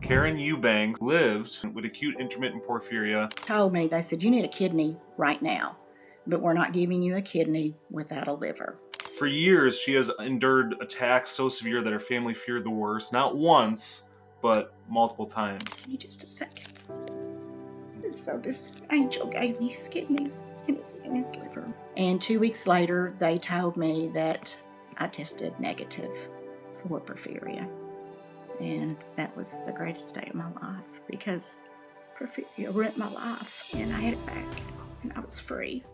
Karen Eubanks lived with acute intermittent porphyria. Told me, they said, you need a kidney right now, but we're not giving you a kidney without a liver. For years, she has endured attacks so severe that her family feared the worst, not once, but multiple times. Give me just a second. And so this angel gave me his kidneys and his liver. And 2 weeks later, they told me that I tested negative for porphyria. And that was the greatest day of my life because porphyria ruined my life, and I had it back, and I was free.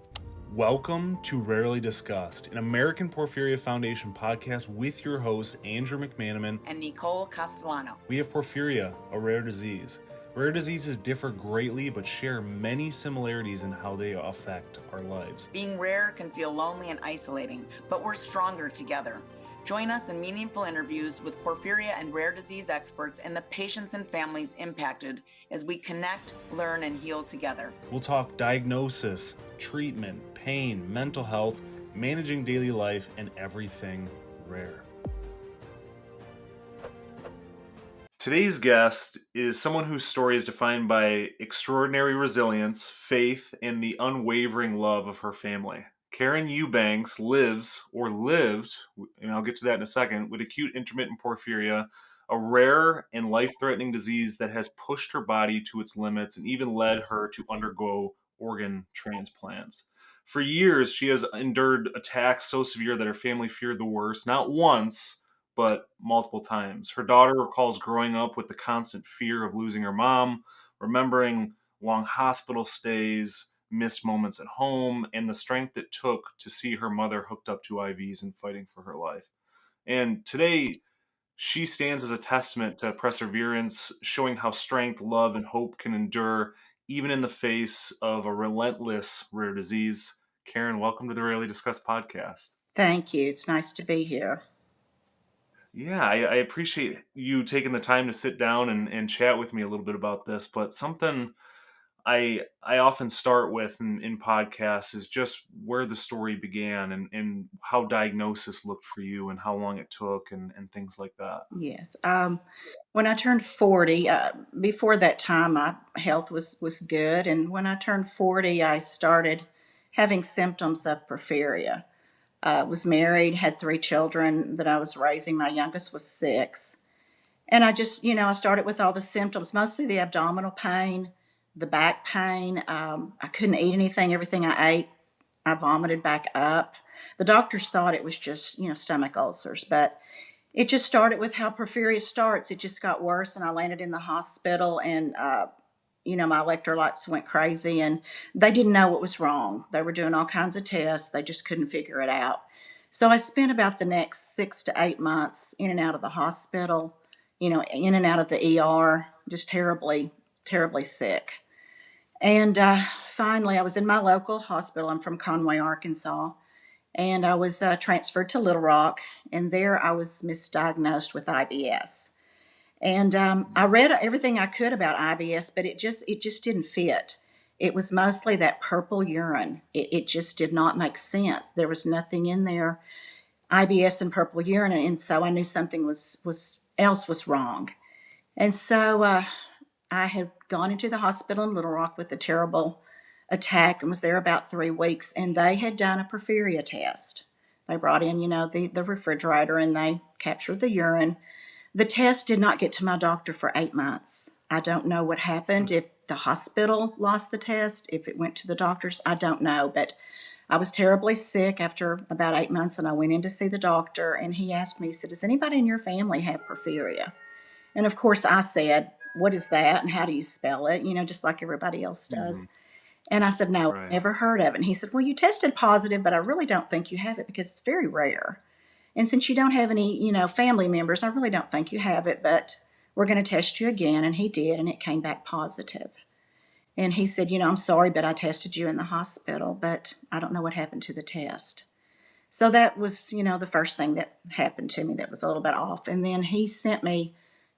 Welcome to Rarely Discussed, an American Porphyria Foundation podcast with your hosts, Andrew McManaman and Nicole Castellano. We have porphyria, a rare disease. Rare diseases differ greatly but share many similarities in how they affect our lives. Being rare can feel lonely and isolating, but we're stronger together. Join us in meaningful interviews with porphyria and rare disease experts and the patients and families impacted as we connect, learn, and heal together. We'll talk diagnosis, treatment, pain, mental health, managing daily life, and everything rare. Today's guest is someone whose story is defined by extraordinary resilience, faith, and the unwavering love of her family. Karen Eubanks lived, and I'll get to that in a second, with acute intermittent porphyria, a rare and life-threatening disease that has pushed her body to its limits and even led her to undergo organ transplants. For years, she has endured attacks so severe that her family feared the worst, not once, but multiple times. Her daughter recalls growing up with the constant fear of losing her mom, remembering long hospital stays, missed moments at home, and the strength it took to see her mother hooked up to IVs and fighting for her life. And today, she stands as a testament to perseverance, showing how strength, love, and hope can endure even in the face of a relentless rare disease. Karen, welcome to the Rarely Discussed podcast. Thank you. It's nice to be here. Yeah, I appreciate you taking the time to sit down and chat with me a little bit about this, but something I often start with in podcasts is just where the story began and how diagnosis looked for you and how long it took and things like that. Yes. When I turned 40, before that time, my health was good. And when I turned 40, I started having symptoms of porphyria. Was married, had 3 children that I was raising. My youngest was 6. And I just, I started with all the symptoms, mostly the abdominal pain, the back pain. I couldn't eat anything. Everything I ate, I vomited back up. The doctors thought it was just, stomach ulcers, but it just started with how porphyria starts. It just got worse, and I landed in the hospital, and my electrolytes went crazy, and they didn't know what was wrong. They were doing all kinds of tests. They just couldn't figure it out. So I spent about the next 6 to 8 months in and out of the hospital, in and out of the ER, just terribly, terribly sick. And finally, I was in my local hospital. I'm from Conway, Arkansas. And I was transferred to Little Rock, and there I was misdiagnosed with IBS. And I read everything I could about IBS, but it just didn't fit. It was mostly that purple urine. It just did not make sense. There was nothing in there, IBS and purple urine, and so I knew something else was wrong. And so I had gone into the hospital in Little Rock with a terrible attack and was there about 3 weeks, and they had done a porphyria test. They brought in, the refrigerator, and they captured the urine. The test did not get to my doctor for 8 months. I don't know what happened, if the hospital lost the test, if it went to the doctors, I don't know. But I was terribly sick after about 8 months, and I went in to see the doctor, and he asked me, he said, does anybody in your family have porphyria? And of course I said, what is that, and how do you spell it? Just like everybody else does. Mm-hmm. And I said, no, Right. never heard of it. And he said, well, you tested positive, but I really don't think you have it because it's very rare. And since you don't have any, family members, I really don't think you have it, but we're going to test you again. And he did, and it came back positive. And he said, I'm sorry, but I tested you in the hospital, but I don't know what happened to the test. So that was, the first thing that happened to me that was a little bit off. And then he sent me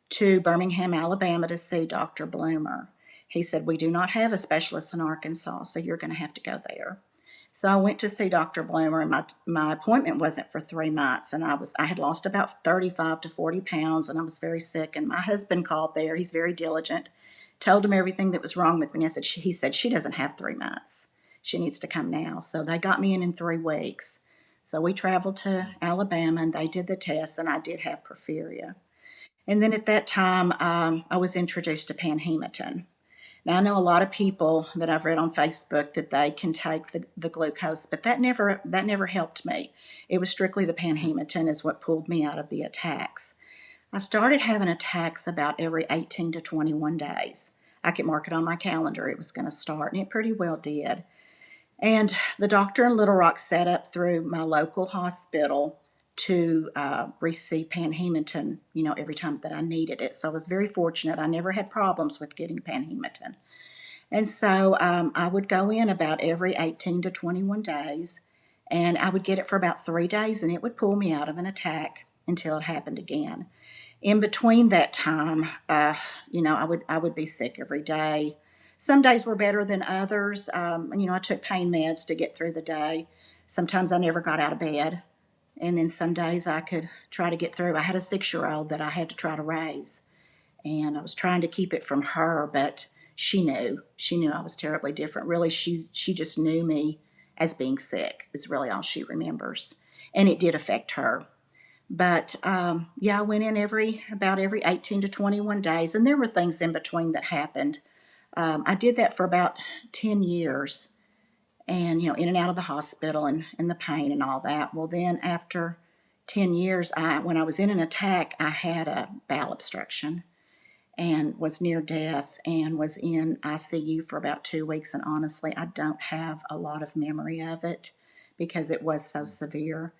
to Birmingham, Alabama to see Dr. Bloomer. He said, we do not have a specialist in Arkansas, so you're going to have to go there. So I went to see Dr. Bloomer, and my appointment wasn't for 3 months, and I had lost about 35 to 40 pounds, and I was very sick. And my husband called there. He's very diligent. Told him everything that was wrong with me. He said she doesn't have 3 months. She needs to come now. So they got me in 3 weeks. So we traveled to Alabama, and they did the test, and I did have porphyria. And then at that time, I was introduced to panhematin. Now, I know a lot of people that I've read on Facebook that they can take the glucose, but that never helped me. It was strictly the panhematin is what pulled me out of the attacks. I started having attacks about every 18 to 21 days. I could mark it on my calendar. It was going to start, and it pretty well did. And the doctor in Little Rock set up through my local hospital to receive panhematin, every time that I needed it. So I was very fortunate. I never had problems with getting panhematin. And so I would go in about every 18 to 21 days, and I would get it for about 3 days, and it would pull me out of an attack until it happened again. In between that time, I would be sick every day. Some days were better than others. I took pain meds to get through the day. Sometimes I never got out of bed. And then some days I could try to get through. I had a 6-year-old that I had to try to raise. And I was trying to keep it from her, but she knew. She knew I was terribly different. Really, she just knew me as being sick, is really all she remembers. And it did affect her. But yeah, I went in about every 18 to 21 days, and there were things in between that happened. I did that for about 10 years, and in and out of the hospital and the pain and all that. Well, then after 10 years, when I was in an attack, I had a bowel obstruction and was near death and was in ICU for about 2 weeks. And honestly, I don't have a lot of memory of it because it was so severe.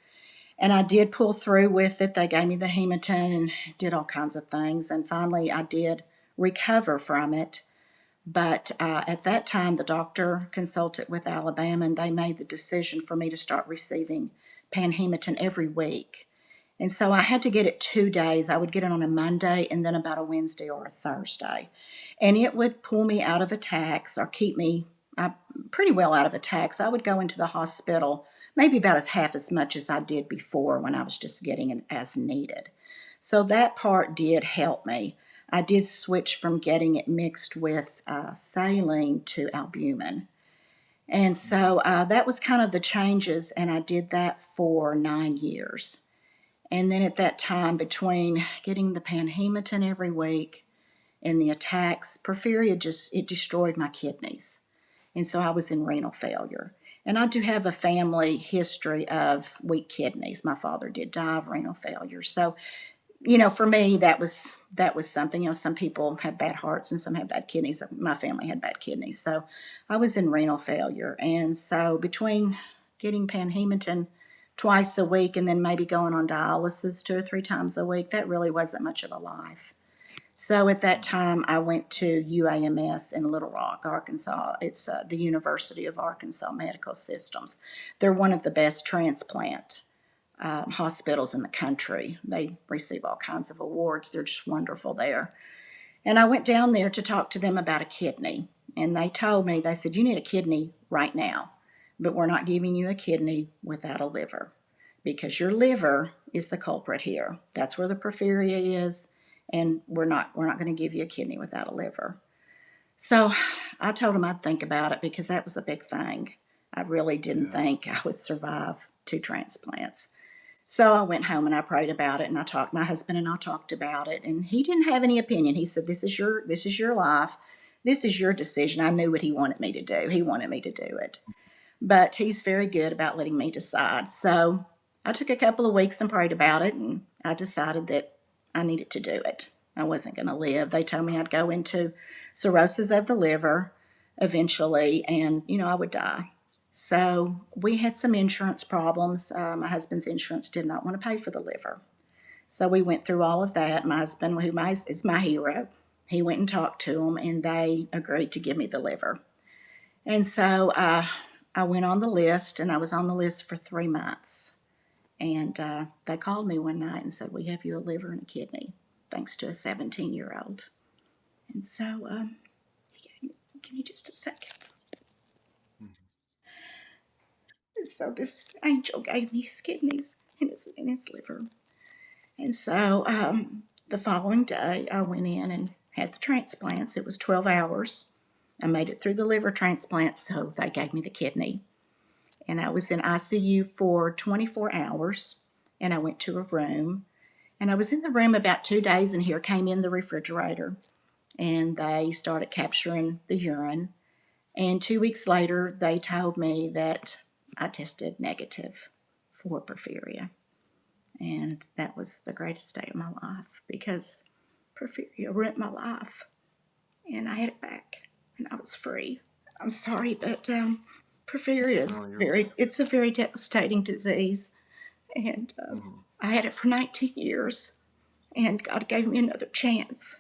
And I did pull through with it. They gave me the Hematin and did all kinds of things. And finally, I did recover from it. But at that time, the doctor consulted with Alabama, and they made the decision for me to start receiving panhematin every week. And so I had to get it 2 days. I would get it on a Monday and then about a Wednesday or a Thursday. And it would pull me out of attacks or keep me pretty well out of attacks. I would go into the hospital maybe about half as much as I did before when I was just getting it as needed. So that part did help me. I did switch from getting it mixed with saline to albumin. And so that was kind of the changes, and I did that for 9 years. And then at that time, between getting the panhematin every week and the attacks, porphyria it destroyed my kidneys. And so I was in renal failure. And I do have a family history of weak kidneys. My father did die of renal failure. So, for me, that was something. Some people have bad hearts and some have bad kidneys. My family had bad kidneys. So I was in renal failure. And so between getting panhematin twice a week and then maybe going on dialysis 2 or 3 times a week, that really wasn't much of a life. So at that time, I went to UAMS in Little Rock, Arkansas. It's the University of Arkansas Medical Systems. They're one of the best transplant hospitals in the country. They receive all kinds of awards. They're just wonderful there. And I went down there to talk to them about a kidney. And they told me, they said, you need a kidney right now, but we're not giving you a kidney without a liver because your liver is the culprit here. That's where the porphyria is, and we're not going to give you a kidney without a liver. So I told them I'd think about it because that was a big thing. I really didn't think I would survive 2 transplants. So I went home and I prayed about it, and my husband and I talked about it, and he didn't have any opinion. He said, this is your life. This is your decision. I knew what he wanted me to do. He wanted me to do it. But he's very good about letting me decide. So I took a couple of weeks and prayed about it, and I decided that I needed to do it. I wasn't going to live. They told me I'd go into cirrhosis of the liver eventually, and, I would die. So we had some insurance problems. My husband's insurance did not want to pay for the liver. So we went through all of that. My husband, who is my hero, he went and talked to them, and they agreed to give me the liver. And so I went on the list, and I was on the list for 3 months. And they called me one night and said, we have you a liver and a kidney, thanks to a 17-year-old. And so, give me just a second. So this angel gave me his kidneys and his liver. And so the following day, I went in and had the transplants. It was 12 hours. I made it through the liver transplant, so they gave me the kidney. And I was in ICU for 24 hours, and I went to a room. And I was in the room about 2 days, and here came in the refrigerator, and they started capturing the urine. And 2 weeks later, they told me that I tested negative for porphyria. And that was the greatest day of my life because porphyria ruined my life. And I had it back, and I was free. I'm sorry, but porphyria is Oh, you're. it's a very devastating disease. And Mhm. I had it for 19 years, and God gave me another chance.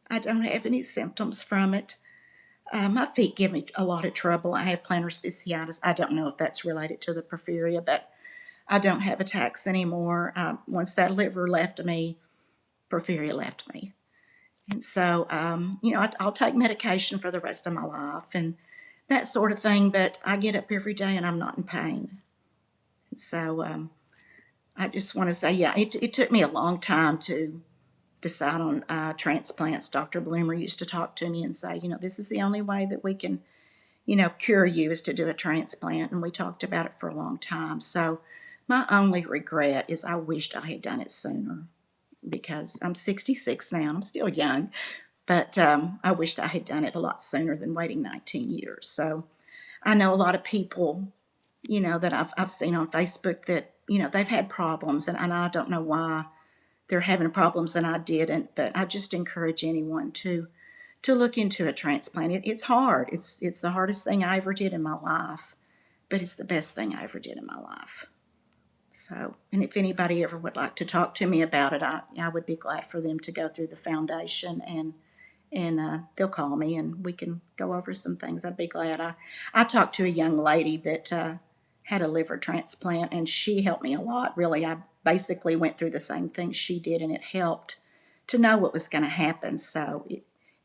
I don't have any symptoms from it. My feet give me a lot of trouble. I have plantar fasciitis. I don't know if that's related to the porphyria, but I don't have attacks anymore. Once that liver left me, porphyria left me. And so, I'll take medication for the rest of my life and that sort of thing, but I get up every day and I'm not in pain. And so I just want to say, yeah, it took me a long time to decide on transplants. Dr. Bloomer used to talk to me and say, this is the only way that we can, cure you is to do a transplant. And we talked about it for a long time. So my only regret is I wished I had done it sooner because I'm 66 now. I'm still young, but I wished I had done it a lot sooner than waiting 19 years. So I know a lot of people, that I've seen on Facebook that, they've had problems, and I don't know why they're having problems and I didn't, but I just encourage anyone to look into a transplant. It's hard. It's the hardest thing I ever did in my life, but it's the best thing I ever did in my life. So, and if anybody ever would like to talk to me about it, I would be glad for them to go through the foundation and they'll call me and we can go over some things. I'd be glad. I talked to a young lady that had a liver transplant and she helped me a lot. Really, I basically went through the same thing she did, and it helped to know what was going to happen. So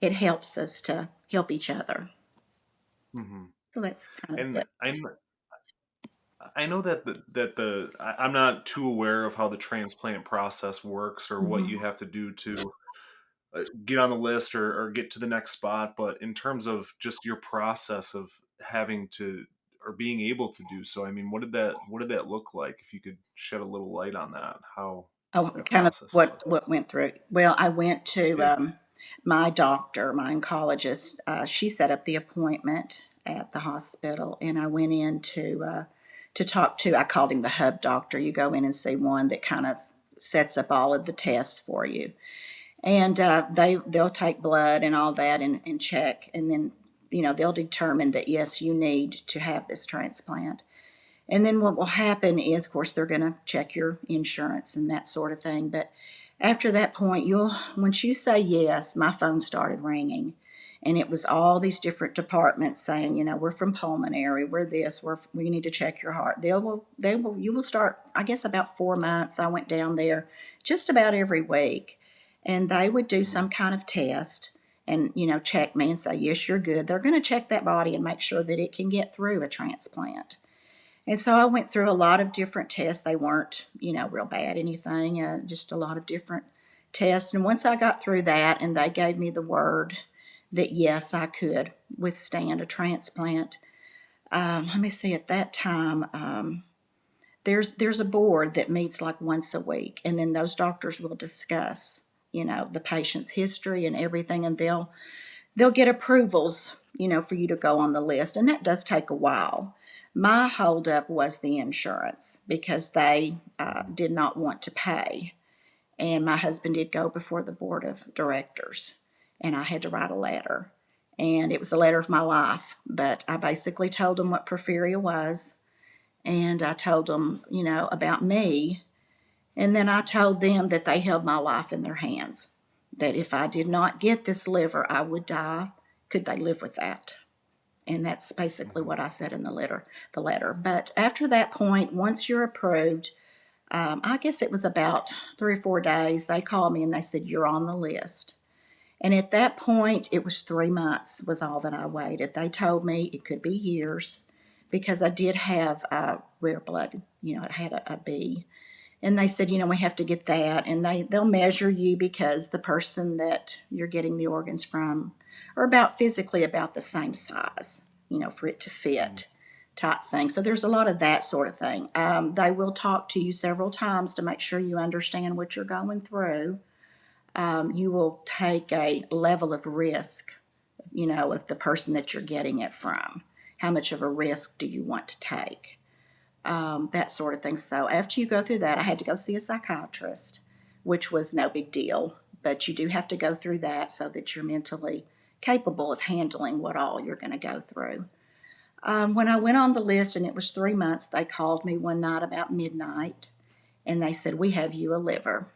it helps us to help each other. Mhm. So that's kind of And it. I know that I'm not too aware of how the transplant process works or what you Mhm. have to do to get on the list or get to the next spot. But in terms of just your process of having to or being able to do so, I mean, what did that look like? If you could shed a little light on that, how Oh, that kind of process was. what went through. Well, I went to Yeah. my doctor, my oncologist. She set up the appointment at the hospital, and I went in to talk to. I called him the hub doctor. You go in and see one that kind of sets up all of the tests for you, and they'll take blood and all that and check, and then they'll determine that yes, you need to have this transplant. And then what will happen is, of course, they're going to check your insurance and that sort of thing. But after that point, once you say yes, my phone started ringing. And it was all these different departments saying, we're from pulmonary, we're this, we need to check your heart. You will start, I guess, about 4 months. I went down there just about every week. And they would do Mhm. some kind of test and, check me and say, yes, you're good. They're going to check that body and make sure that it can get through a transplant. And so I went through a lot of different tests. They weren't, real bad, anything, just a lot of different tests. And once I got through that and they gave me the word that yes, I could withstand a transplant, let me see, at that time, there's a board that meets like once a week. And then those doctors will discuss, the patient's history and everything. And they'll get approvals, for you to go on the list. And that does take a while. My holdup was the insurance because they Mhm. did not want to pay. And my husband did go before the board of directors, and I had to write a letter. And it was a letter of my life, but I basically told them what porphyria was, and I told them, about me. And then I told them that they held my life in their hands, that if I did not get this liver, I would die. Could they live with that? And that's basically Mhm. what I said in the letter. But after that point, once you're approved, I guess it was about 3 or 4 days, they called me and they said, you're on the list. And at that point, it was 3 months was all that I waited. They told me it could be years because I did have rare blood. I had a B. And they said, we have to get that. And they'll measure you because the person that you're getting the organs from are physically about the same size, for it to fit type thing. So there's a lot of that sort of thing. They will talk to you several times to make sure you understand what you're going through. You will take a level of risk, of the person that you're getting it from. How much of a risk do you want to take? That sort of thing. So after you go through that, I had to go see a psychiatrist, which was no big deal. But you do have to go through that so that you're mentally capable of handling what all you're going to go through. When I went on the list, and it was 3 months, they called me one night about midnight, and they said, "We have you a liver,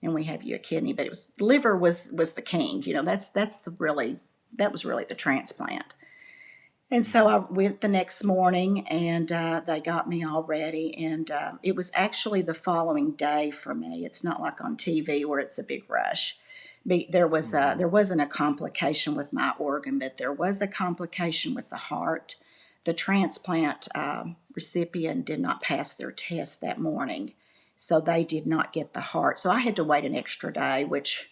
and we have you a kidney." But liver was the king. That was really the transplant. And so I went the next morning, and they got me all ready. And it was actually the following day for me. It's not like on TV where it's a big rush. There wasn't a complication with my organ, but there was a complication with the heart. The transplant recipient did not pass their test that morning, so they did not get the heart. So I had to wait an extra day, which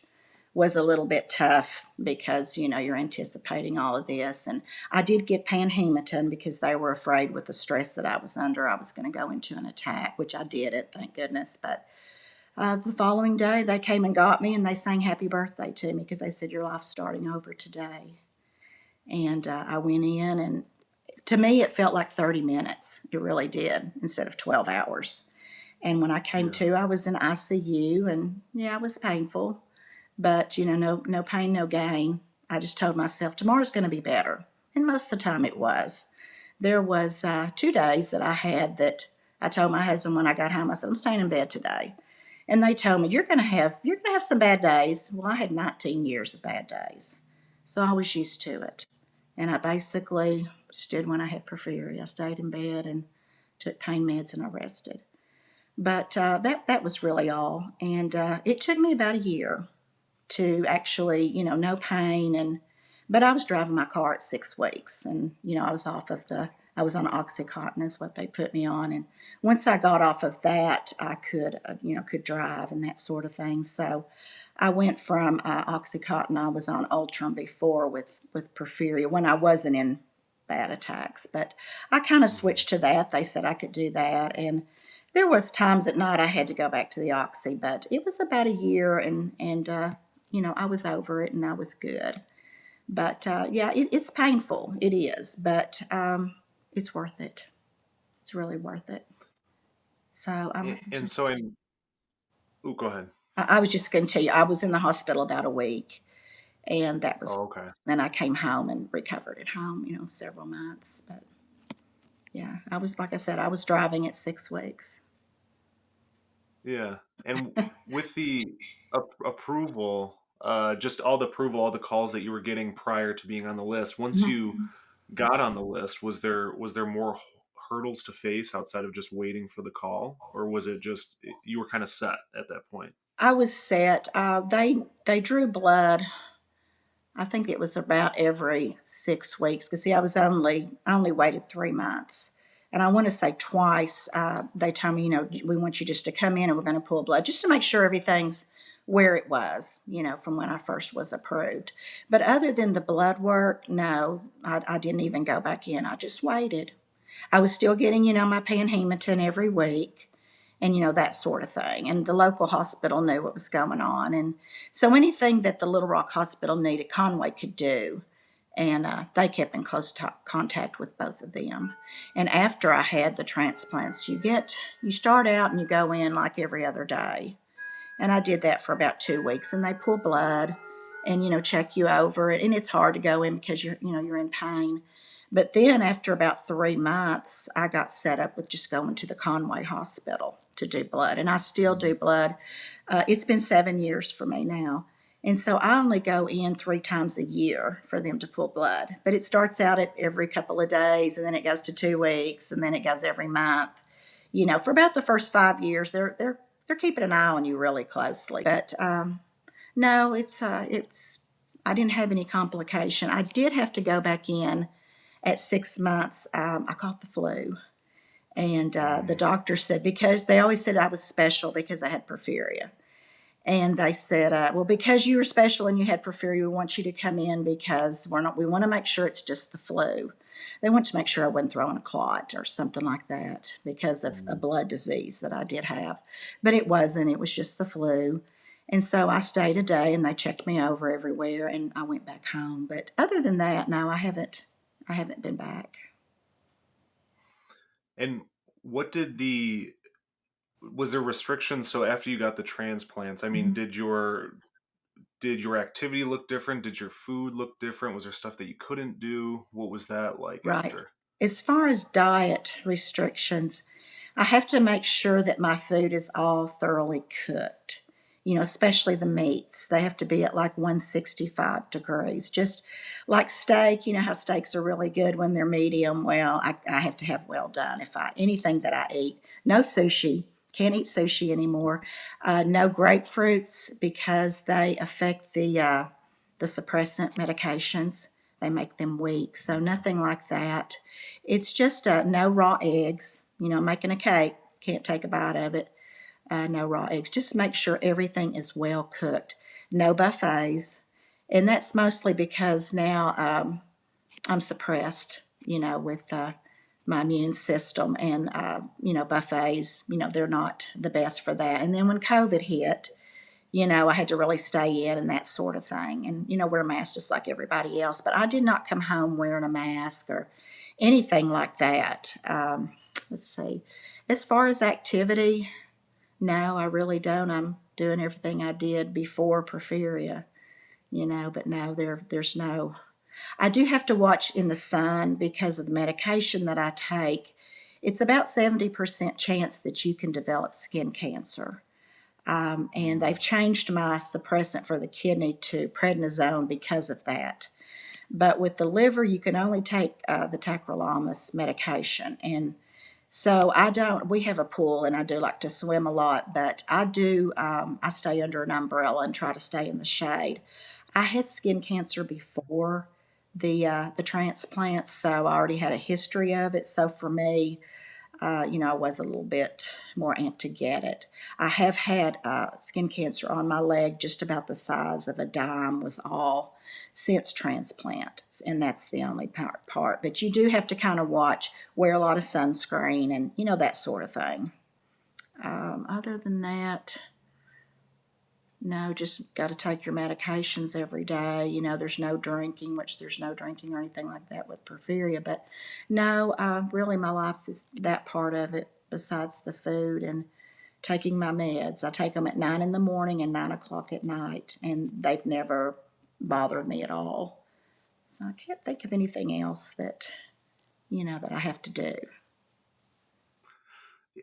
was a little bit tough because you're anticipating all of this. And I did get panhematin because they were afraid with the stress that I was under I was going to go into an attack, which I didn't, thank goodness. But the following day they came and got me, and they sang happy birthday to me because they said, "Your life's starting over today." And I went in, and to me it felt like 30 minutes. It really did, instead of 12 hours. And when I came to, I was in ICU, and it was painful. But, no pain, no gain. I just told myself tomorrow's going to be better. And most of the time it was. There was 2 days that I had that I told my husband when I got home, I said, "I'm staying in bed today." And they told me, you're going to have some bad days. Well, I had 19 years of bad days. So I was used to it. And I basically just did when I had porphyria. I stayed in bed and took pain meds and I rested. But that was really all. And it took me about a year to actually, no pain. But I was driving my car at 6 weeks, and, I was on Oxycontin is what they put me on. And once I got off of that, I could drive and that sort of thing. So I went from Oxycontin. I was on Ultram before with porphyria when I wasn't in bad attacks, but I kind of switched to that. They said I could do that. And there was times at night I had to go back to the Oxy, but it was about a year, and I was over it and I was good. But it's painful. It is, but it's worth it. It's really worth it. So And so I'm. Oh, go ahead. I was just going to tell you, I was in the hospital about a week, and that was. Oh, okay. Then I came home and recovered at home. Several months, but yeah, I was, like I said, I was driving at 6 weeks. Yeah, and with the approval, just all the approval, all the calls that you were getting prior to being on the list. Once you got on the list, was there more hurdles to face outside of just waiting for the call, or was it just you were kind of set at that point? I was set. They drew blood. I think it was about every 6 weeks because see, I only waited 3 months, and I want to say twice they told me, we want you just to come in and we're going to pull blood just to make sure everything's where it was, from when I first was approved. But other than the blood work, no, I didn't even go back in. I just waited. I was still getting, my panhematin every week and, that sort of thing. And the local hospital knew what was going on. And so anything that the Little Rock Hospital needed, Conway could do. And they kept in close contact with both of them. And after I had the transplants, you start out and you go in like every other day. And I did that for about 2 weeks. And they pull blood and, check you over it. And it's hard to go in because you're in pain. But then after about 3 months, I got set up with just going to the Conway Hospital to do blood. And I still do blood. It's been 7 years for me now. And so I only go in 3 times a year for them to pull blood. But it starts out at every couple of days, and then it goes to 2 weeks, and then it goes every month. For about the first 5 years, they're keeping an eye on you really closely. But no, it's I didn't have any complication. I did have to go back in At 6 months, I caught the flu. And the doctor said, because they always said I was special because I had porphyria. And they said, well, because you were special and you had porphyria, we want you to come in because we want to make sure it's just the flu. They want to make sure I wasn't throwing a clot or something like that because of a blood disease that I did have. But it wasn't, it was just the flu. And so I stayed a day and they checked me over everywhere and I went back home. But other than that, no, I haven't been back. And what did the was there restrictions? So after you got the transplants, I mean, Mm-hmm. did your activity look different? Did your food look different? Was there stuff that you couldn't do? What was that like Right. after? As far as diet restrictions, I have to make sure that my food is all thoroughly cooked. Especially the meats. They have to be at like 165 degrees. Just like steak, you know how steaks are really good when they're medium. Well, I have to have well done anything that I eat. No sushi. Can't eat sushi anymore. No grapefruits because they affect the suppressant medications. They make them weak. So nothing like that. It's just no raw eggs. Making a cake, can't take a bite of it. No raw eggs. Just make sure everything is well cooked. No buffets. And that's mostly because now I'm suppressed, with my immune system. And, buffets, they're not the best for that. And then when COVID hit, I had to really stay in and that sort of thing. And, wear a mask just like everybody else. But I did not come home wearing a mask or anything like that. Let's see. As far as activity, no, I really don't. I'm doing everything I did before porphyria, but no, there's no. I do have to watch in the sun because of the medication that I take. It's about 70% chance that you can develop skin cancer. And they've changed my suppressant for the kidney to prednisone because of that. But with the liver, you can only take the tacrolimus medication. And so I don't, we have a pool and I do like to swim a lot, but I stay under an umbrella and try to stay in the shade. I had skin cancer before the transplants, so I already had a history of it. So for me, I was a little bit more amped to get it. I have had skin cancer on my leg, just about the size of a dime, was all since transplant, and that's the only part. But you do have to kind of watch, wear a lot of sunscreen, and that sort of thing. Other than that, no, just got to take your medications every day. There's no drinking, which there's no drinking or anything like that with porphyria. But no, really, my life is that part of it. Besides the food and taking my meds, I take them at 9 in the morning and 9 o'clock at night, and they've never bothered me at all. So I can't think of anything else that I have to do.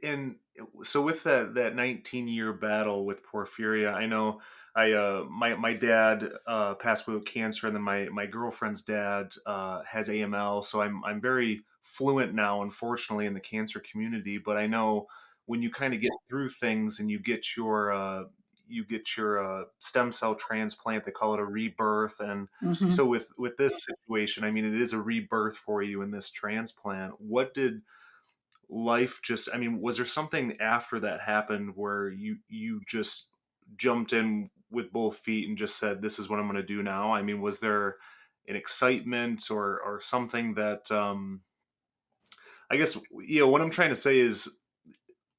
And so with that 19-year battle with porphyria, I know my dad passed away with cancer, and then my girlfriend's dad has AML. So I'm very fluent now, unfortunately, in the cancer community. But I know when you kind of get through things and you get your stem cell transplant, they call it a rebirth. And Mm-hmm. so with this situation, I mean, it is a rebirth for you in this transplant. What did life just, I mean, was there something after that happened where you just jumped in with both feet and just said, this is what I'm going to do now? I mean, was there an excitement or something that I guess, what I'm trying to say is,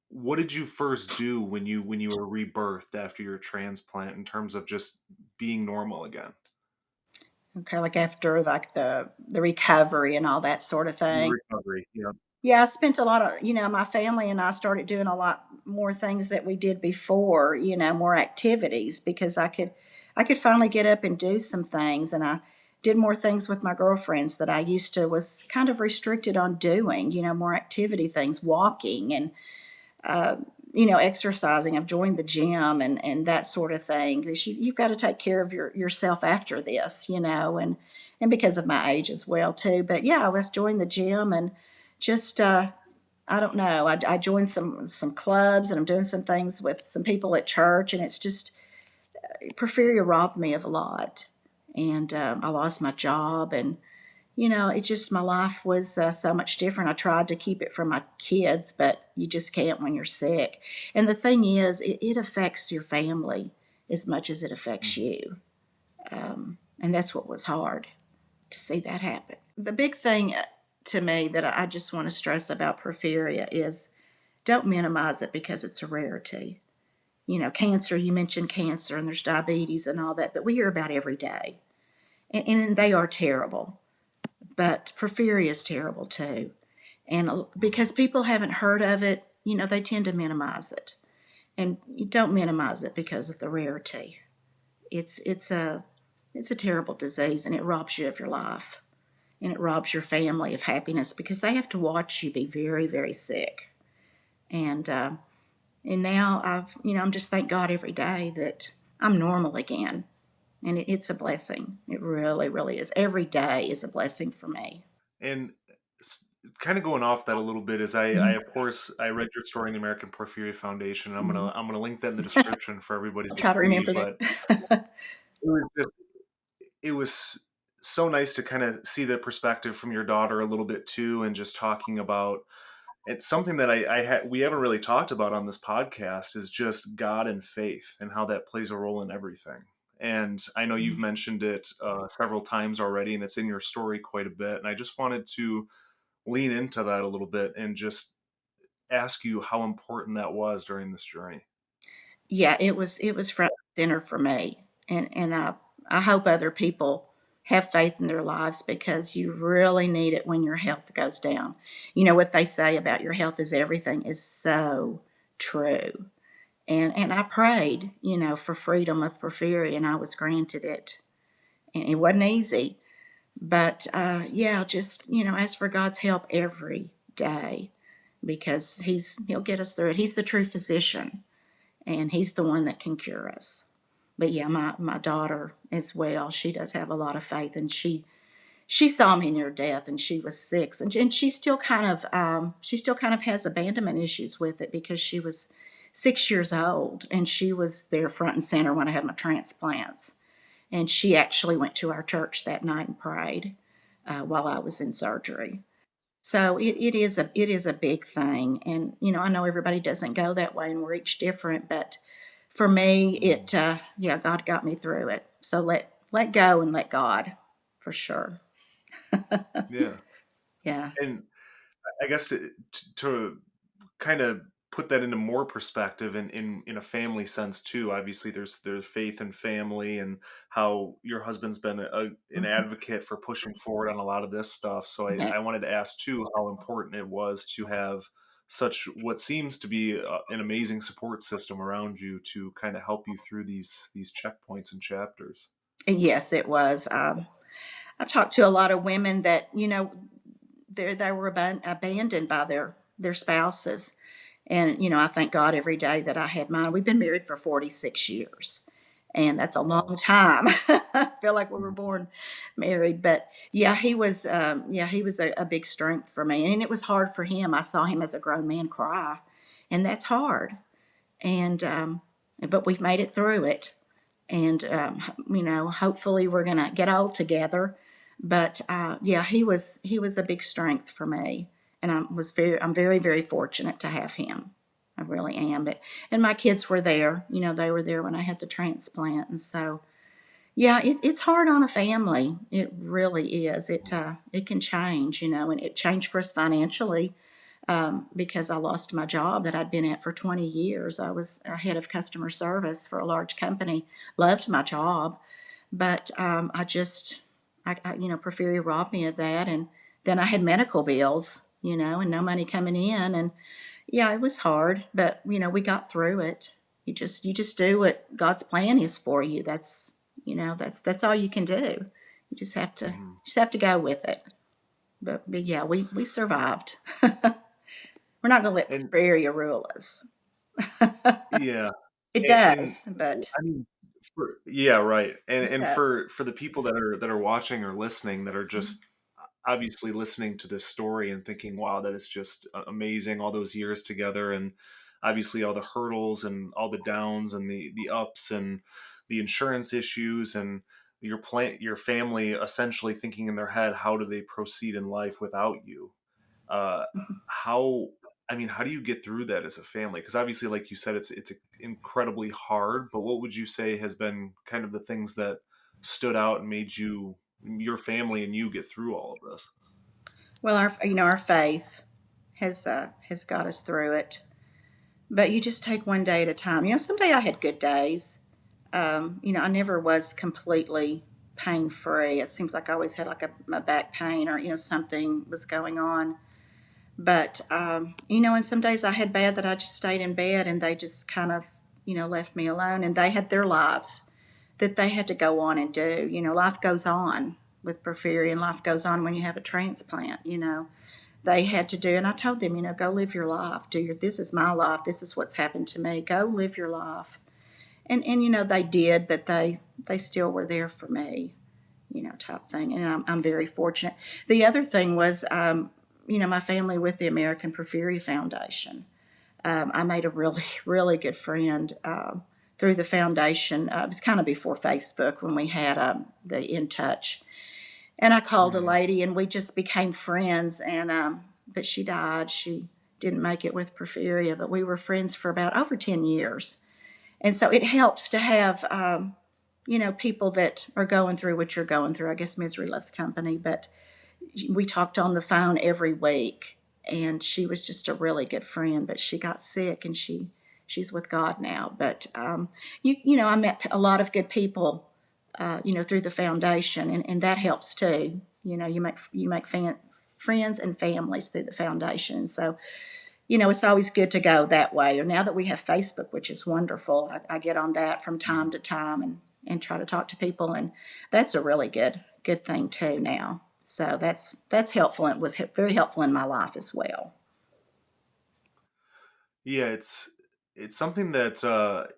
what did you first do when you were rebirthed after your transplant in terms of just being normal again? Okay, like after like the recovery and all that sort of Your thing. recovery, yeah. Yeah, I spent a lot of, my family and I started doing a lot more things that we did before, more activities because I could finally get up and do some things, and I did more things with my girlfriends that I used to was kind of restricted on doing, more activity things, walking and uh, exercising. I've joined the gym and that sort of thing because you've got to take care of yourself after this, and because of my age as well too. But yeah, I was joined the gym and just I don't know. I joined some clubs and I'm doing some things with some people at church, and it's just porphyria robbed me of a lot, and I lost my job, and it just, my life was so much different. I tried to keep it from my kids, but you just can't when you're sick. And the thing is, it affects your family as much as it affects Mhm. you. And that's what was hard to see that happen. The big thing to me that I just want to stress about porphyria is don't minimize it because it's a rarity. Cancer, you mentioned cancer, and there's diabetes and all that we hear about every day. And they Mhm. are terrible, but porphyria is terrible too. And Mhm. because people haven't heard of it, they tend to minimize it. And you don't minimize it because of the rarity. It's a terrible disease, and it robs you of your life, and it robs your family of happiness because they have to watch you be very, very sick. And and now I'm just thank God every day that I'm normal again, and it's a blessing. It really, really is. Every day is a blessing for me. And kind of going off that a little bit is I Mhm. of course I read your story in the American Porphyria Foundation. And Mhm. I'm gonna link that in the description for everybody I'll to try to see. remember But that. it was just it was so nice to kind of see the perspective from your daughter a little bit too, and just talking about it's something that we haven't really talked about on this podcast is just God and faith and how that plays a role in everything. And I know you've mentioned it several times already, and it's in your story quite a bit. And I just wanted to lean into that a little bit and just ask you how important that was during this journey. Yeah, it was front and center for me, and I hope other people have faith in their lives because you really need it when your health goes down. What they say about your health is everything is so true. And I prayed, for freedom of porphyria, and I was granted it. And it wasn't easy, but yeah, just ask for God's help every day because He'll get us through it. He's the true physician, and He's the one that can cure us. But yeah, my daughter as well, she does have a lot of faith, and she saw me near death, and she was 6, and she still kind of has abandonment issues with it because she was 6 years old, and she was there front and center when I had my transplants, and she actually went to our church that night and prayed while I was in surgery. So it is a big thing, and I know everybody doesn't go that way, and we're each different. But for me, Mhm. yeah, God got me through it. So let go and let God, for sure. Yeah. Yeah. And I guess to kind of put that into more perspective in a family sense too. Obviously, there's faith and family, and how your husband's been an Mhm. advocate for pushing forward on a lot of this stuff. So Yeah. I wanted to ask too how important it was to have such what seems to be an amazing support system around you to kind of help you through these checkpoints and chapters. Yes, it was. I've talked to a lot of women that they were abandoned by their spouses. And, I thank God every day that I had mine. We've been married for 46 years, and that's a long Wow. time. I feel like we were Mhm. born married, but yeah, he was a big strength for me. And it was hard for him. I saw him as a grown man cry, and that's hard. And, but we've made it through it. And, hopefully we're going to get old together. But, yeah, he was a big strength for me. And I'm very, very fortunate to have him. I really am. And my kids were there. They were there when I had the transplant, and so yeah, it's hard on a family. It really is. It can change, and it changed for us financially because I lost my job that I'd been at for 20 years. I was a head of customer service for a large company. Loved my job, but Porphyria robbed me of that, and then I had medical bills, and no money coming in, and yeah, it was hard, but we got through it. You just do what God's plan is for you. That's all you can do. You Mhm. just have to go with it. But yeah, we survived. We're not going to let And Prairie rule us. yeah, It and does, but I mean, yeah, right. And yeah. for the people that are watching or listening that are just obviously listening to this story and thinking, "Wow, that is just amazing! All those years together, and obviously all the hurdles and all the downs and the ups and the insurance issues and." your family essentially thinking in their head, how do they proceed in life without you? Uh, how I mean, how do you get through that as a family? Because obviously, like you said, it's incredibly hard. But what would you say has been kind of the things that stood out and made your family and you get through all of this? Well, our faith has got us through it. But you just take one day at a time. Someday I had good days. I never was completely pain free. It seems like I always had like a back pain or something was going on. But and some days I had bad that I just stayed in bed and they just kind of left me alone, and they had their lives that they had to go on and do. Life goes on with porphyria, and life goes on when you have a transplant. They had to do, and I told them, go live your life. This is my life. This is what's happened to me. Go live your life. And they did, but they still were there for me, type thing. And I'm very fortunate. The other thing was, my family with the American Porphyria Foundation. I made a really, really good friend through the foundation. It was kind of before Facebook when we had the In Touch. And I called a Hmm. lady, and we just became friends. And but she died. She didn't make it with porphyria, but we were friends for about over 10 years. And so it helps to have, people that are going through what you're going through. I guess misery loves company, but we talked on the phone every week, and she was just a really good friend. But she got sick, and she's with God now. But I met a lot of good people, through the foundation, and that helps too. You make friends and families through the foundation. So it's always good to go that way. Or now that we have Facebook, which is wonderful, I get on that from time to time and try to talk to people, and that's a really good thing too now. So that's helpful, and it was very helpful in my life as well. Yeah, it's something that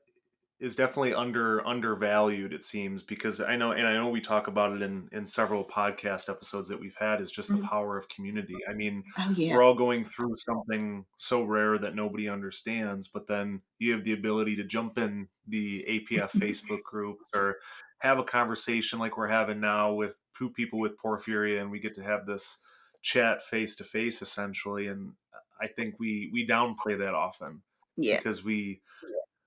is definitely undervalued, it seems, because I know we talk about it in several podcast episodes that we've had, is just the Mhm. power of community. I mean, Oh yeah, we're all going through something so rare that nobody understands, but then you have the ability to jump in the APF Facebook group or have a conversation like we're having now with two people with porphyria, and we get to have this chat face to face essentially. And I think we downplay that often yeah, because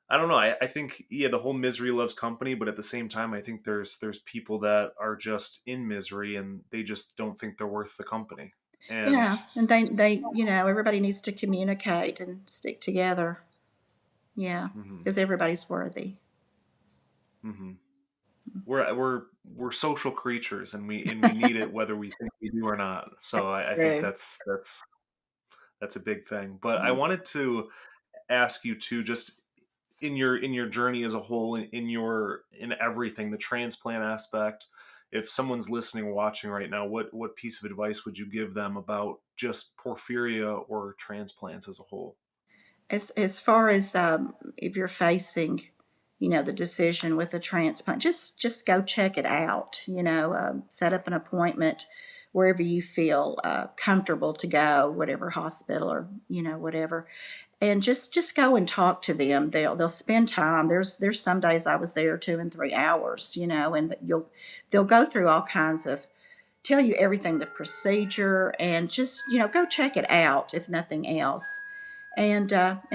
I don't know. I think yeah, the whole misery loves company, but at the same time, I think there's people that are just in misery and they just don't think they're worth the company. And yeah. And they everybody needs to communicate and stick together. Yeah, mhm, because everybody's worthy. mhm. We're social creatures, and we need it whether we think we do or not. So I think True. that's a big thing. But I Yes. wanted to ask you too, just in your journey as a whole, in everything, the transplant aspect, if someone's listening or watching right now, what piece of advice would you give them about just porphyria or transplants as a whole? As far as if you're facing, the decision with a transplant, just go check it out. Set up an appointment wherever you feel comfortable to go, whatever hospital or whatever, and just go and talk to them. They'll spend time. There's some days I was there 2 and 3 hours, and they'll go through all kinds of, tell you everything, the procedure, and just go check it out if nothing else, and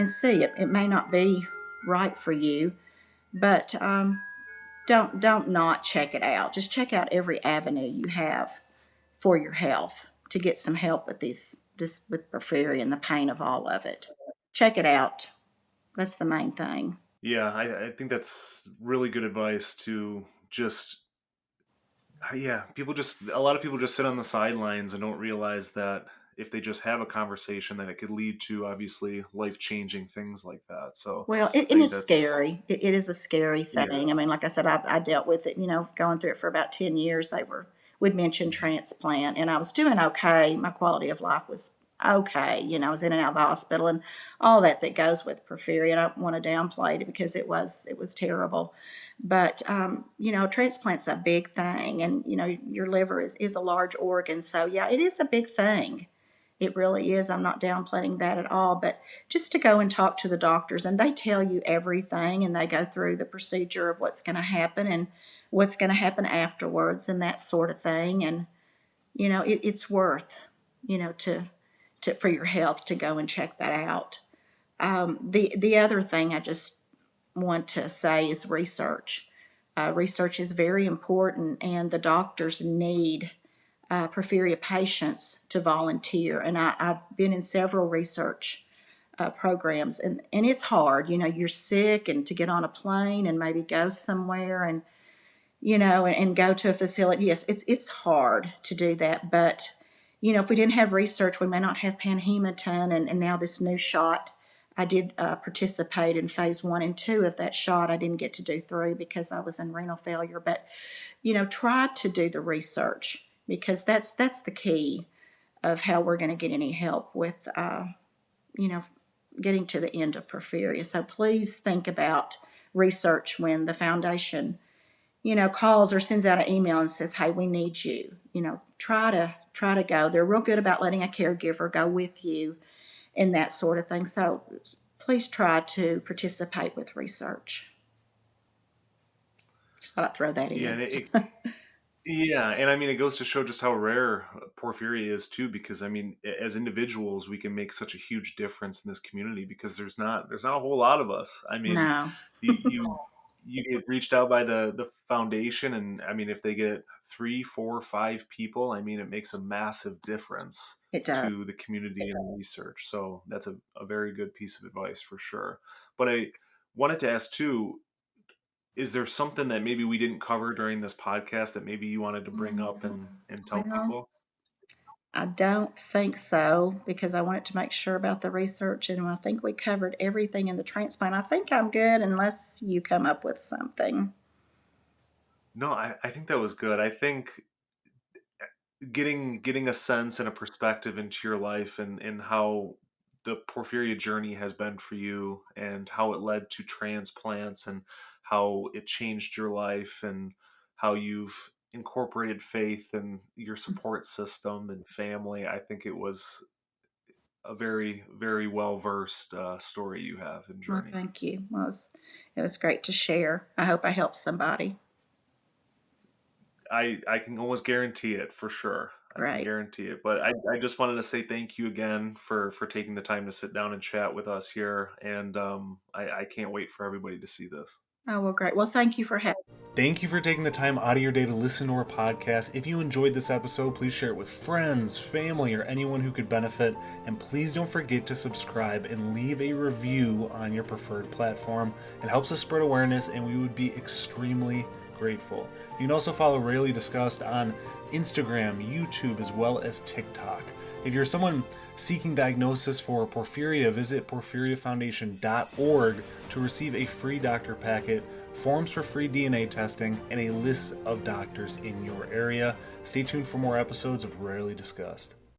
see it. It may not be right for you, but don't not check it out. Just check out every avenue you have for your health to get some help with this with porphyria and the pain of all of it. Check it out. That's the main thing. Yeah, I think that's really good advice to just yeah, people just a lot of people just sit on the sidelines and don't realize that if they just have a conversation, that it could lead to obviously life-changing things like that. So Well, I and think it's that's scary. It is a scary yeah. thing. I mean, like I said, I dealt with it, going through it for about 10 years. Would mention transplant, and I was doing okay. My quality of life was okay. I was in and out of the hospital and all that goes with porphyria. I don't want to downplay it because it was terrible. But, transplant's a big thing, and, your liver is a large organ. So, yeah, it is a big thing. It really is. I'm not downplaying that at all, but just to go and talk to the doctors, and they tell you everything, and they go through the procedure of what's going to happen, and what's going to happen afterwards and that sort of thing. And, it's worth, for your health to go and check that out. The other thing I just want to say is research. Research is very important, and the doctors need porphyria patients to volunteer. And I've been in several research programs, and it's hard. You're sick, and to get on a plane and maybe go somewhere and and go to a facility. Yes, it's hard to do that, but if we didn't have research, we may not have panhematin, and now this new shot. I did participate in phase 1 and 2 of that shot. I didn't get to do 3 because I was in renal failure, but try to do the research, because that's the key of how we're going to get any help with getting to the end of porphyria. So please think about research when the foundation calls or sends out an email and says, "Hey, we need you." Try to go. They're real good about letting a caregiver go with you and that sort of thing. So please try to participate with research. Just thought I'd throw that Yeah, in. and I mean, it goes to show just how rare porphyria is too, because I mean, as individuals, we can make such a huge difference in this community because there's not a whole lot of us. I mean, No, you get reached out by the foundation, and I mean, if they get 3, 4, 5 people, I mean, it makes a massive difference it does. to the community and the research. So that's a very good piece of advice for sure. But I wanted to ask too, is there something that maybe we didn't cover during this podcast that maybe you wanted to bring up and tell Well, people? I don't think so, because I wanted to make sure about the research, and I think we covered everything in the transplant. I think I'm good unless you come up with something. No, I think that was good. I think getting a sense and a perspective into your life and how the porphyria journey has been for you and how it led to transplants and how it changed your life and how you've incorporated faith and your support system and family. I think it was a very, very well versed story you have and Well, journey. thank you. Well, it was great to share. I hope I helped somebody. I can almost guarantee it for sure. I can Great. guarantee it. But I just wanted to say thank you again for taking the time to sit down and chat with us here. And I can't wait for everybody to see this. Oh, well, great. Well, thank you for having me. Thank you for taking the time out of your day to listen to our podcast. If you enjoyed this episode, please share it with friends, family, or anyone who could benefit. And please don't forget to subscribe and leave a review on your preferred platform. It helps us spread awareness, and we would be extremely grateful. You can also follow Rarely Discussed on Instagram, YouTube, as well as TikTok. If you're someone seeking diagnosis for porphyria, visit porphyriafoundation.org to receive a free doctor packet, forms for free DNA testing, and a list of doctors in your area. Stay tuned for more episodes of Rarely Discussed.